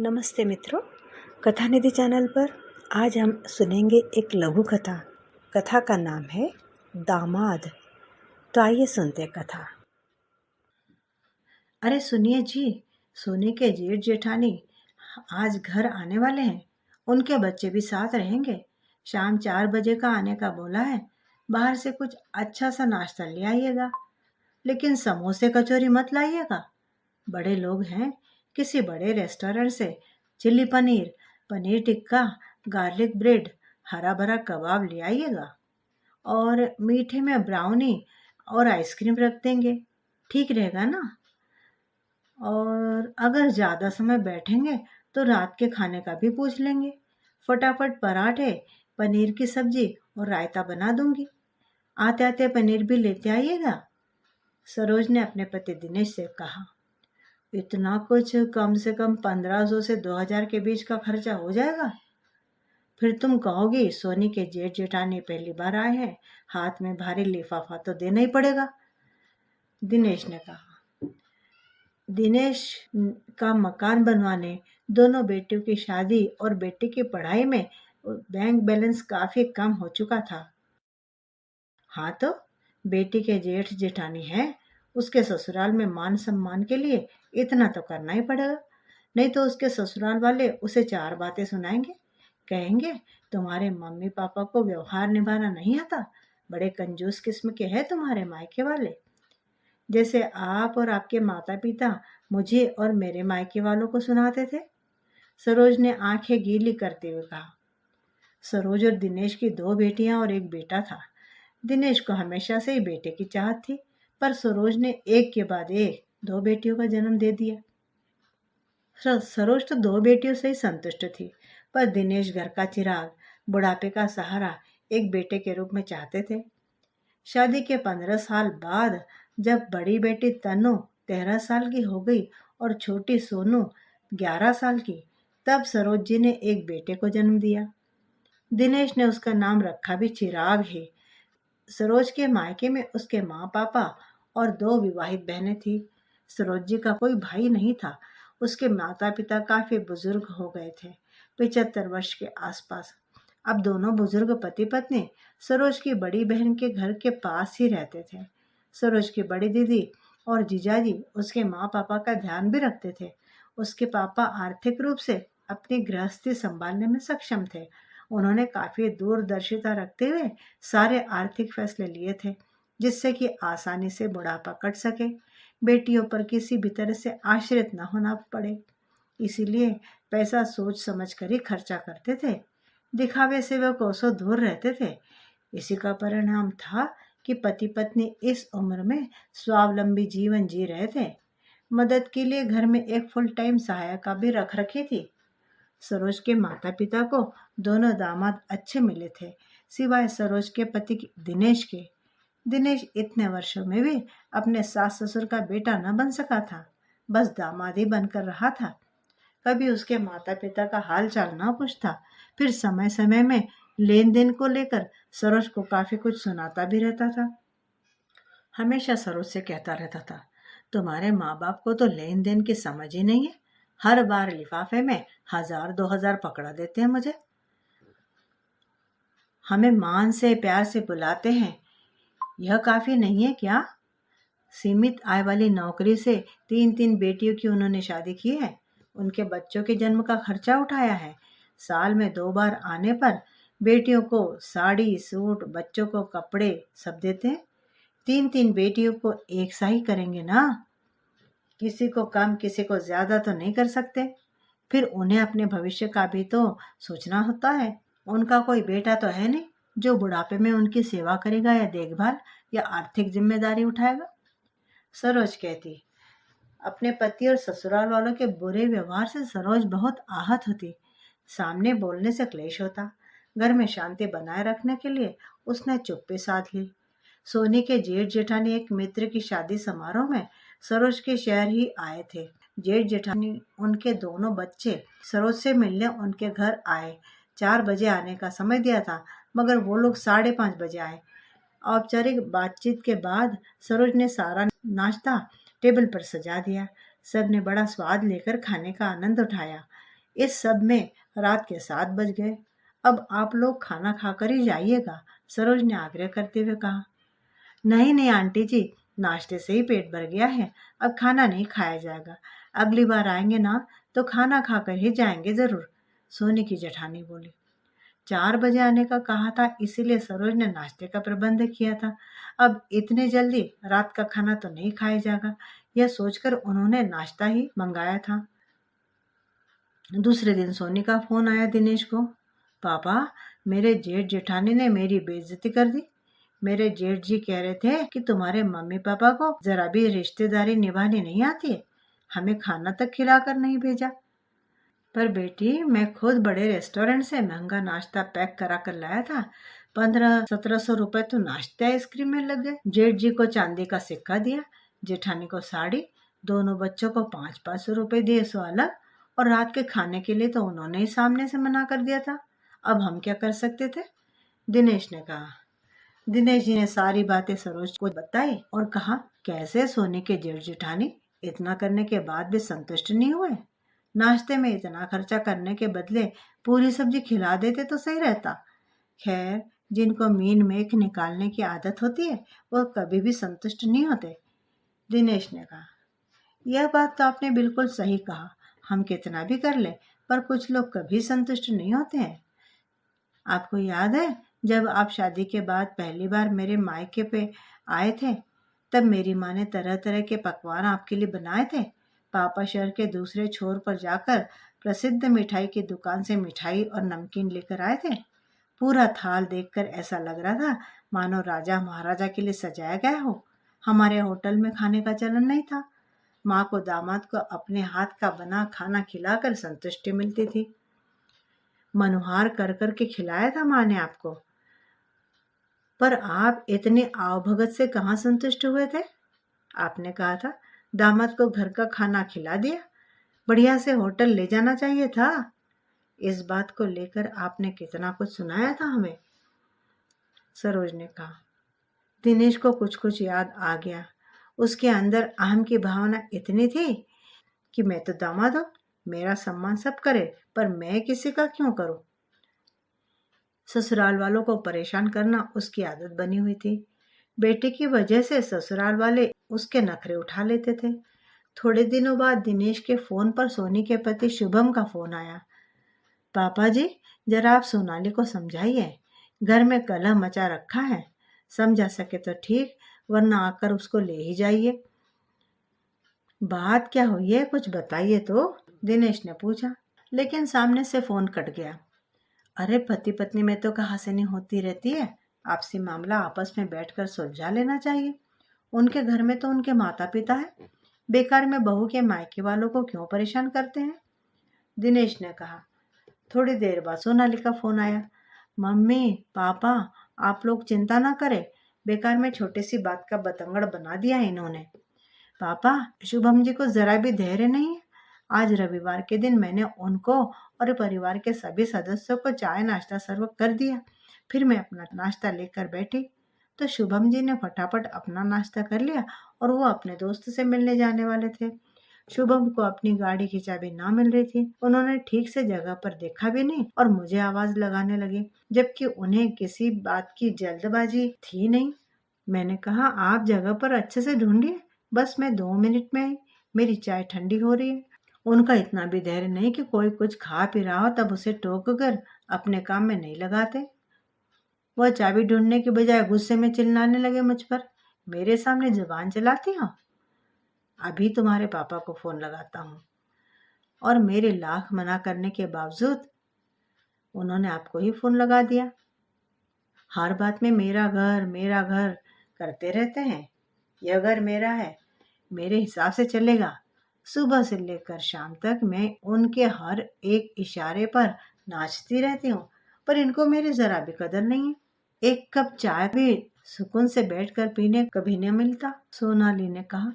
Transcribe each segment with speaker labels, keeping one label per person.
Speaker 1: नमस्ते मित्रों, कथा निधि चैनल पर आज हम सुनेंगे एक लघु कथा। कथा का नाम है दामाद। तो आइए सुनते कथा। अरे सुनिए जी, सोनी के जेठ जेठानी आज घर आने वाले हैं। उनके बच्चे भी साथ रहेंगे। शाम 4 बजे का आने का बोला है। बाहर से कुछ अच्छा सा नाश्ता ले आइएगा, लेकिन समोसे कचौरी मत लाइएगा। बड़े लोग हैं, किसी बड़े रेस्टोरेंट से chilli paneer, paneer tikka, garlic bread, हरा भरा कबाब ले आइएगा। और मीठे में ब्राउनी और आइसक्रीम रख देंगे, ठीक रहेगा ना। और अगर ज़्यादा समय बैठेंगे तो रात के खाने का भी पूछ लेंगे। फटाफट पराठे, पनीर की सब्जी और रायता बना दूंगी। आते आते पनीर भी लेते आइएगा। सरोज ने अपने पति दिनेश से कहा। इतना कुछ? कम से कम 1500 से 2000 के बीच का खर्चा हो जाएगा। फिर तुम कहोगी सोनी के जेठ जेठानी पहली बार आए हैं, हाथ में भारी लिफाफा तो देना ही पड़ेगा, दिनेश ने कहा। दिनेश का मकान बनवाने, दोनों बेटियों की शादी और बेटी की पढ़ाई में बैंक बैलेंस काफी कम हो चुका था। हाँ तो बेटी के जेठ जेठानी है, उसके ससुराल में मान सम्मान के लिए इतना तो करना ही पड़ेगा। नहीं तो उसके ससुराल वाले उसे 4 बातें सुनाएंगे। कहेंगे तुम्हारे मम्मी पापा को व्यवहार निभाना नहीं आता, बड़े कंजूस किस्म के हैं तुम्हारे मायके वाले, जैसे आप और आपके माता पिता मुझे और मेरे मायके वालों को सुनाते थे। सरोज ने आंखें गीली करते हुए कहा। सरोज और दिनेश की 2 बेटियां और एक बेटा था। दिनेश को हमेशा से ही बेटे की चाहत थी, पर सरोज ने एक के बाद एक 2 बेटियों का जन्म दे दिया। सरोज तो 2 बेटियों से ही संतुष्ट थी, पर दिनेश घर का चिराग, बुढ़ापे का सहारा एक बेटे के रूप में चाहते थे। शादी के 15 साल बाद जब बड़ी बेटी तनु 13 साल की हो गई और छोटी सोनू 11 साल की, तब सरोज जी ने एक बेटे को जन्म दिया। दिनेश ने उसका नाम रखा भी चिराग ही। सरोज के मायके में उसके माँ पापा और 2 विवाहित बहनें थी। सरोज जी का कोई भाई नहीं था। उसके माता पिता काफी बुजुर्ग हो गए थे, 75 वर्ष के आसपास। अब दोनों बुजुर्ग पति पत्नी सरोज की बड़ी बहन के घर के पास ही रहते थे। सरोज की बड़ी दीदी और जीजाजी उसके माँ पापा का ध्यान भी रखते थे। उसके पापा आर्थिक रूप से अपनी गृहस्थी संभालने में सक्षम थे। उन्होंने काफी दूरदर्शिता रखते हुए सारे आर्थिक फैसले लिए थे, जिससे कि आसानी से बुढ़ापा कट सके, बेटियों पर किसी भी तरह से आश्रित न होना पड़े। इसीलिए पैसा सोच समझ कर ही खर्चा करते थे। दिखावे से वे कोसों दूर रहते थे। इसी का परिणाम था कि पति पत्नी इस उम्र में स्वावलंबी जीवन जी रहे थे। मदद के लिए घर में एक फुल टाइम सहायिका भी रख रखी थी। सरोज के माता पिता को दोनों दामाद अच्छे मिले थे, सिवाय सरोज के पति दिनेश के। दिनेश इतने वर्षों में भी अपने सास ससुर का बेटा न बन सका था, बस दामाद ही बनकर रहा था। कभी उसके माता पिता का हाल चाल न पूछता। फिर समय समय में लेन देन को लेकर सरोज को काफी कुछ सुनाता भी रहता था। हमेशा सरोज से कहता रहता था, तुम्हारे माँ बाप को तो लेन देन की समझ ही नहीं है। हर बार लिफाफे में 1000-2000 पकड़ा देते हैं मुझे। हमें मान से प्यार से बुलाते हैं, यह काफी नहीं है क्या? सीमित आय वाली नौकरी से 3-3 बेटियों की उन्होंने शादी की है। उनके बच्चों के जन्म का खर्चा उठाया है। साल में 2 बार आने पर बेटियों को साड़ी सूट, बच्चों को कपड़े सब देते हैं। 3-3 बेटियों को एक सा ही करेंगे ना, किसी को कम किसी को ज्यादा तो नहीं कर सकते। फिर उन्हें अपने भविष्य का भी तो सोचना होता है। उनका कोई बेटा तो है नहीं जो बुढ़ापे में उनकी सेवा करेगा या देखभाल या आर्थिक जिम्मेदारी उठाएगा। सरोज कहती। अपने पति और ससुराल वालों के बुरे व्यवहार से सरोज बहुत आहत होती। सामने बोलने से क्लेश होता। घर में शांति बनाए रखने के लिए उसने चुप्पी साध ली। सोनी के जेठ जेठानी एक मित्र की शादी समारोह में सरोज के शहर ही आए थे। जेठ जेठानी उनके दोनों बच्चे सरोज से मिलने उनके घर आए। 4 बजे आने का समय दिया था, मगर वो लोग 5:30 बजे आए। औपचारिक बातचीत के बाद सरोज ने सारा नाश्ता टेबल पर सजा दिया। सब ने बड़ा स्वाद लेकर खाने का आनंद उठाया। इस सब में रात के 7 बज गए। अब आप लोग खाना खाकर ही जाइएगा, सरोज ने आग्रह करते हुए कहा। नहीं नहीं आंटी जी, नाश्ते से ही पेट भर गया है, अब खाना नहीं खाया जाएगा। अगली बार आएंगे ना तो खाना खाकर ही जाएंगे जरूर, सोनी की जेठानी बोली। 4 बजे आने का कहा था, इसीलिए सरोज ने नाश्ते का प्रबंध किया था। अब इतने जल्दी रात का खाना तो नहीं खाया जाएगा, यह सोचकर उन्होंने नाश्ता ही मंगाया था। दूसरे दिन सोनी का फोन आया दिनेश को। पापा, मेरे जेठ जेठानी ने मेरी बेइज्जती कर दी। मेरे जेठ जी कह रहे थे कि तुम्हारे मम्मी पापा को जरा भी रिश्तेदारी निभानी नहीं आती है, हमें खाना तक खिलाकर नहीं भेजा। पर बेटी, मैं खुद बड़े रेस्टोरेंट से महंगा नाश्ता पैक करा कर लाया था। 1500-1700 रुपए तो नाश्ते आइसक्रीम में लग गए। जेठ जी को चांदी का सिक्का दिया, जेठानी को साड़ी, दोनों बच्चों को 500-500 रुपए दिए सो अलग, और रात के खाने के लिए तो उन्होंने ही सामने से मना कर दिया था। अब हम क्या कर सकते थे? दिनेश ने कहा। दिनेश जी ने सारी बातें सरोज को बताई और कहा, कैसे सोनी के जेठ जेठानी इतना करने के बाद भी संतुष्ट नहीं हुए? नाश्ते में इतना खर्चा करने के बदले पूरी सब्जी खिला देते तो सही रहता। खैर, जिनको मीन मेख निकालने की आदत होती है वो कभी भी संतुष्ट नहीं होते, दिनेश ने कहा। यह बात तो आपने बिल्कुल सही कहा, हम कितना भी कर ले पर कुछ लोग कभी संतुष्ट नहीं होते हैं। आपको याद है जब आप शादी के बाद पहली बार मेरे मायके पे आए थे, तब मेरी माँ ने तरह तरह के पकवान आपके लिए बनाए थे। पापा शहर के दूसरे छोर पर जाकर प्रसिद्ध मिठाई की दुकान से मिठाई और नमकीन लेकर आए थे। पूरा थाल देखकर ऐसा लग रहा था मानो राजा महाराजा के लिए सजाया गया हो। हमारे होटल में खाने का चलन नहीं था। माँ को दामाद को अपने हाथ का बना खाना खिलाकर संतुष्टि मिलती थी। मनोहार कर कर के खिलाया था माँ ने आपको, पर आप इतने आवभगत से कहाँ संतुष्ट हुए थे? आपने कहा था दामाद को घर का खाना खिला दिया, बढ़िया से होटल ले जाना चाहिए था। इस बात को लेकर आपने कितना कुछ सुनाया था हमें, सरोज ने कहा। दिनेश को कुछ कुछ याद आ गया। उसके अंदर अहम की भावना इतनी थी कि मैं तो दामाद हूं, मेरा सम्मान सब करे, पर मैं किसी का क्यों करूं? ससुराल वालों को परेशान करना उसकी आदत बनी हुई थी। बेटे की वजह से ससुराल वाले उसके नखरे उठा लेते थे। थोड़े दिनों बाद दिनेश के फोन पर सोनी के पति शुभम का फोन आया। पापा जी, जरा आप सोनाली को समझाइए, घर में कलह मचा रखा है, समझा सके तो ठीक, वरना आकर उसको ले ही जाइए। बात क्या हुई है, कुछ बताइए तो, दिनेश ने पूछा। लेकिन सामने से फोन कट गया। अरे, पति पत्नी में तो कहासुनी होती रहती है, आपसी मामला आपस में बैठकर सुलझा लेना चाहिए। उनके घर में तो उनके माता पिता है, बेकार में बहू के मायके वालों को क्यों परेशान करते हैं, दिनेश ने कहा। थोड़ी देर बाद सोनाली का फोन आया। मम्मी, पापा, आप लोग चिंता ना करें, बेकार में छोटी सी बात का बतंगड़ बना दिया है इन्होंने। पापा, शुभम जी को जरा भी धैर्य नहीं है। आज रविवार के दिन मैंने उनको और परिवार के सभी सदस्यों को चाय नाश्ता सर्व कर दिया। फिर मैं अपना नाश्ता लेकर बैठी तो शुभम जी ने फटाफट अपना नाश्ता कर लिया और वो अपने दोस्त से मिलने जाने वाले थे। शुभम को अपनी गाड़ी की चाबी ना मिल रही थी। उन्होंने ठीक से जगह पर देखा भी नहीं और मुझे आवाज लगाने लगे, जबकि उन्हें किसी बात की जल्दबाजी थी नहीं। मैंने कहा, आप जगह पर अच्छे से ढूंढिए, बस मैं 2 मिनट में आई, मेरी चाय ठंडी हो रही है। उनका इतना भी धैर्य नहीं कि कोई कुछ खा पी रहा हो तब उसे टोक कर अपने काम में नहीं लगाते। वह चाबी ढूंढने के बजाय गुस्से में चिल्लाने लगे मुझ पर, मेरे सामने जुबान चलाती हो? अभी तुम्हारे पापा को फोन लगाता हूँ। और मेरे लाख मना करने के बावजूद उन्होंने आपको ही फोन लगा दिया। हर बात में मेरा घर करते रहते हैं। यह घर मेरा है, मेरे हिसाब से चलेगा। सुबह से लेकर शाम तक मैं उनके हर एक इशारे पर नाचती रहती हूँ, पर इनको मेरी जरा भी कदर नहीं है। एक कप चाय भी सुकून से बैठकर पीने कभी न मिलता, सोनाली ने कहा।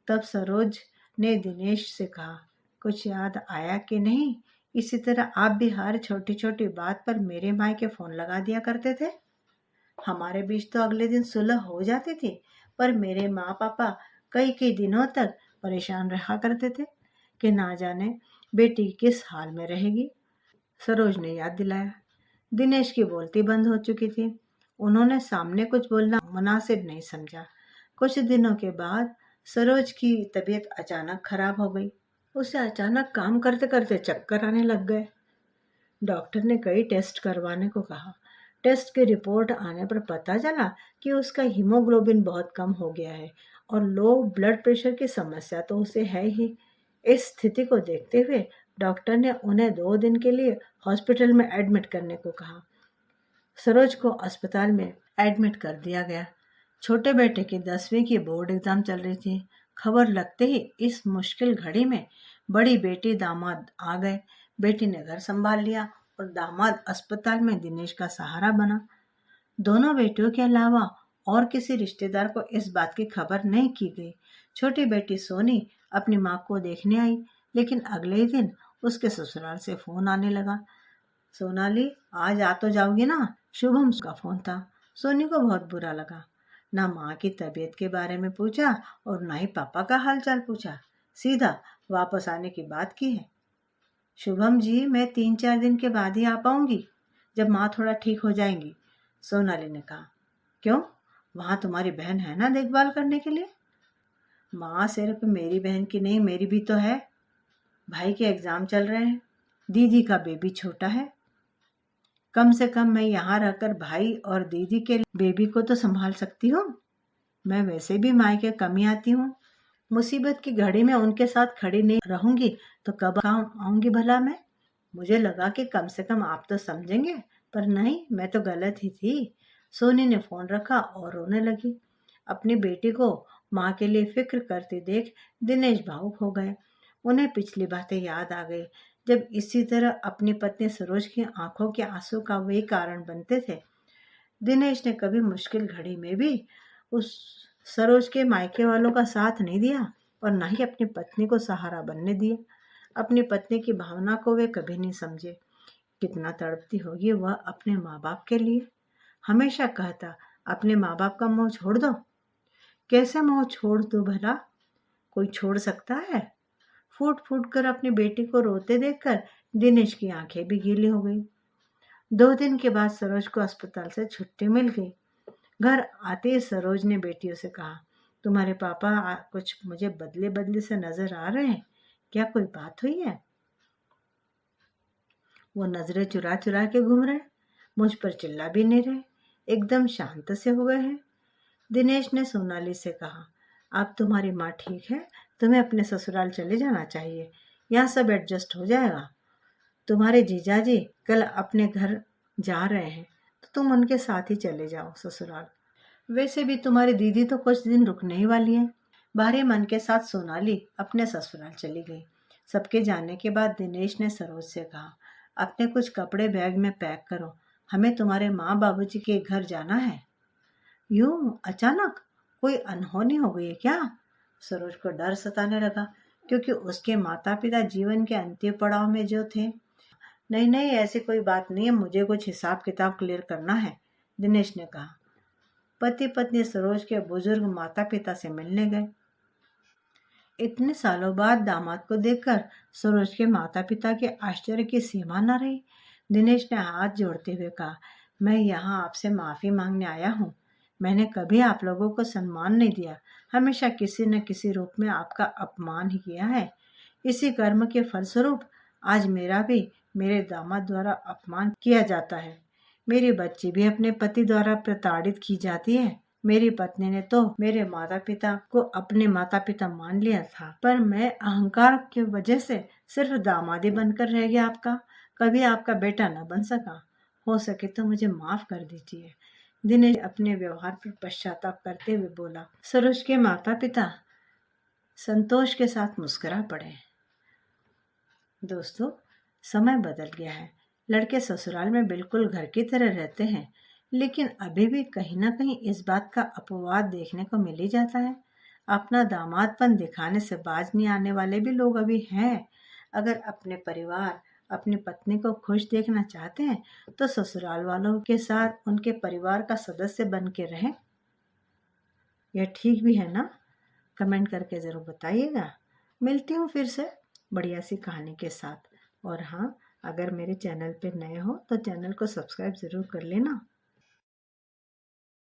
Speaker 1: तब सरोज ने दिनेश से कहा, कुछ याद आया कि नहीं? इसी तरह आप भी हर छोटी छोटी बात पर मेरे मायके फोन लगा दिया करते थे। हमारे बीच तो अगले दिन सुलह हो जाती थी, पर मेरे माँ पापा कई कई दिनों तक परेशान रहा करते थे। कि ना जाने बेटी किस हाल में रहेगी। सरोज ने याद दिलाया। दिनेश की बोलती बंद हो चुकी थी। उन्होंने सामने कुछ बोलना मुनासिब नहीं समझा। कुछ दिनों के बाद सरोज की तबीयत अचानक खराब हो गई। उसे अचानक काम करते करते चक्कर आने लग गए। डॉक्टर ने कई टेस्ट करवाने को कहा। टेस्ट की रिपोर्ट आने पर पता चला कि उसका हीमोग्लोबिन बहुत कम हो गया है और लो ब्लड प्रेशर की समस्या तो उसे है ही। इस स्थिति को देखते हुए डॉक्टर ने उन्हें 2 दिन के लिए हॉस्पिटल में एडमिट करने को कहा। सरोज को अस्पताल में एडमिट कर दिया गया। छोटे बेटे की 10वीं की बोर्ड एग्जाम चल रही थी। खबर लगते ही इस मुश्किल घड़ी में बड़ी बेटी दामाद आ गए। बेटी ने घर संभाल लिया और दामाद अस्पताल में दिनेश का सहारा बना। दोनों बेटियों के अलावा और किसी रिश्तेदार को इस बात की खबर नहीं की गई। छोटी बेटी सोनी अपनी माँ को देखने आई, लेकिन अगले ही दिन उसके ससुराल से फोन आने लगा। सोनाली, आज आ तो जाओगी ना? शुभम का फोन था। सोनी को बहुत बुरा लगा। ना माँ की तबीयत के बारे में पूछा और ना ही पापा का हालचाल पूछा, सीधा वापस आने की बात की है। शुभम जी, मैं 3-4 दिन के बाद ही आ पाऊंगी, जब माँ थोड़ा ठीक हो जाएंगी, सोनाली ने कहा। क्यों? वहां तुम्हारी बहन है ना देखभाल करने के लिए? माँ सिर्फ मेरी बहन की नहीं, मेरी भी तो है। भाई के एग्जाम चल रहे हैं, दीदी का बेबी छोटा है। कम से कम मैं यहाँ रहकर भाई और दीदी के बेबी को तो संभाल सकती हूँ। मैं वैसे भी मायके कम ही आती हूँ। मुसीबत की घड़ी में उनके साथ खड़ी नहीं रहूंगी तो कब काम आऊंगी भला मैं? मुझे लगा कि कम से कम आप तो समझेंगे, पर नहीं, मैं तो गलत ही थी। सोनी ने फोन रखा और रोने लगी। अपनी बेटी को माँ के लिए फिक्र करते देख दिनेश भावुक हो गए। उन्हें पिछली बातें याद आ गई, जब इसी तरह अपनी पत्नी सरोज की आंखों के आंसू का वही कारण बनते थे। दिनेश ने कभी मुश्किल घड़ी में भी उस सरोज के मायके वालों का साथ नहीं दिया और न ही अपनी पत्नी को सहारा बनने दिया। अपनी पत्नी की भावना को वे कभी नहीं समझे। कितना तड़पती होगी वह अपने माँ बाप के लिए। हमेशा कहता, अपने माँ बाप का मोह छोड़ दो। कैसे मोह छोड़ दो भला? कोई छोड़ सकता है? फूट फूट कर अपनी बेटी को रोते देखकर दिनेश की आंखें भी गीली हो गई। 2 दिन के बाद सरोज को अस्पताल से छुट्टी मिल गई। घर आते ही सरोज ने बेटियों से कहा, तुम्हारे पापा कुछ मुझे बदले बदले से नजर आ रहे हैं, क्या कोई बात हुई है? वो नजरें चुरा चुरा के घूम रहे, मुझ पर चिल्ला भी नहीं रहे, एकदम शांत से हो गए हैं। दिनेश ने सोनाली से कहा, अब तुम्हारी माँ ठीक है, तुम्हें अपने ससुराल चले जाना चाहिए, यहाँ सब एडजस्ट हो जाएगा। तुम्हारे जीजाजी कल अपने घर जा रहे हैं, तो तुम उनके साथ ही चले जाओ ससुराल। वैसे भी तुम्हारी दीदी तो कुछ दिन रुकने ही वाली है। भारी मन के साथ सोनाली अपने ससुराल चली गई। सबके जाने के बाद दिनेश ने सरोज से कहा, अपने कुछ कपड़े बैग में पैक करो, हमें तुम्हारे माँ बाबूजी के घर जाना है। यूं अचानक कोई अनहोनी हो गई है क्या? सरोज को डर सताने लगा, क्योंकि उसके माता पिता जीवन के अंतिम पड़ाव में जो थे। नहीं नहीं, ऐसी कोई बात नहीं है, मुझे कुछ हिसाब किताब क्लियर करना है, दिनेश ने कहा। पति पत्नी सरोज के बुजुर्ग माता पिता से मिलने गए। इतने सालों बाद दामाद को देखकर सरोज के माता पिता के आश्चर्य की सीमा न रही। दिनेश ने हाथ जोड़ते हुए कहा, मैं यहाँ आपसे माफी मांगने आया हूँ। मैंने कभी आप लोगों को सम्मान नहीं दिया, हमेशा किसी न किसी रूप में आपका अपमान ही किया है। इसी कर्म के फलस्वरूप आज मेरा भी मेरे दामाद द्वारा अपमान किया जाता है। मेरी बच्ची भी अपने पति द्वारा प्रताड़ित की जाती है। मेरी पत्नी ने तो मेरे माता पिता को अपने माता पिता मान लिया था, पर मैं अहंकार की वजह से सिर्फ दामादी बनकर रह गया आपका, कभी आपका बेटा न बन सका। हो सके तो मुझे माफ कर दीजिए। दिनेश अपने व्यवहार पर पश्चाताप करते हुए बोला। सरोज के माता पिता संतोष के साथ मुस्कुरा पड़े। दोस्तों, समय बदल गया है। लड़के ससुराल में बिल्कुल घर की तरह रहते हैं, लेकिन अभी भी कहीं ना कहीं इस बात का अपवाद देखने को मिल ही जाता है। अपना दामादपन दिखाने से बाज नहीं आने वाले भी लोग अभी हैं। अगर अपने परिवार, अपनी पत्नी को खुश देखना चाहते हैं तो ससुराल वालों के साथ उनके परिवार का सदस्य बन के रहें। यह ठीक भी है ना? कमेंट करके ज़रूर बताइएगा। मिलती हूँ फिर से। बढ़िया सी कहानी के साथ। और हाँ, अगर मेरे चैनल पे नए हो तो चैनल को सब्सक्राइब ज़रूर कर लेना।